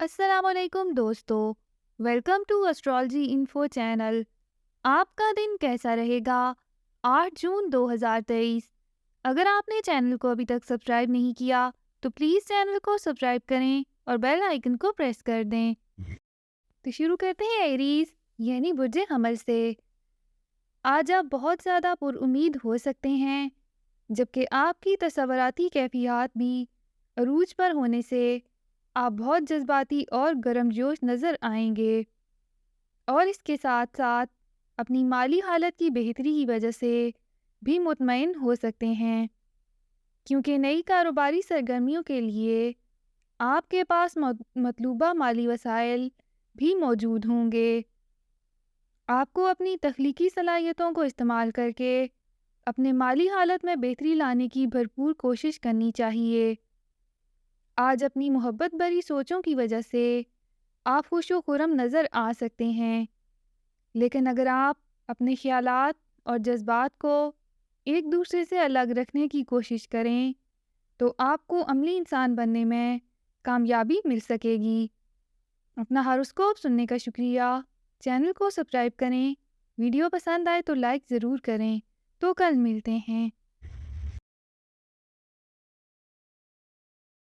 السلام علیکم دوستو، welcome to astrology info channel. آپ کا دن کیسا رہے گا؟ 8 جون 2023۔ اگر آپ نے چینل کو ابھی تک سبسکرائب نہیں کیا تو پلیز چینل کو سبسکرائب کریں اور بیل آئیکن کو پریس کر دیں۔ تو شروع کرتے ہیں ایریز یعنی برج حمل سے۔ آج آپ بہت زیادہ پر امید ہو سکتے ہیں، جبکہ آپ کی تصوراتی کیفیات بھی عروج پر ہونے سے آپ بہت جذباتی اور گرم جوش نظر آئیں گے، اور اس کے ساتھ ساتھ اپنی مالی حالت کی بہتری کی وجہ سے بھی مطمئن ہو سکتے ہیں، کیونکہ نئی کاروباری سرگرمیوں کے لیے آپ کے پاس مطلوبہ مالی وسائل بھی موجود ہوں گے۔ آپ کو اپنی تخلیقی صلاحیتوں کو استعمال کر کے اپنے مالی حالت میں بہتری لانے کی بھرپور کوشش کرنی چاہیے۔ آج اپنی محبت بھری سوچوں کی وجہ سے آپ خوش و خرم نظر آ سکتے ہیں، لیکن اگر آپ اپنے خیالات اور جذبات کو ایک دوسرے سے الگ رکھنے کی کوشش کریں تو آپ کو عملی انسان بننے میں کامیابی مل سکے گی۔ اپنا ہاروسکوپ سننے کا شکریہ۔ چینل کو سبسکرائب کریں، ویڈیو پسند آئے تو لائک ضرور کریں۔ تو کل ملتے ہیں۔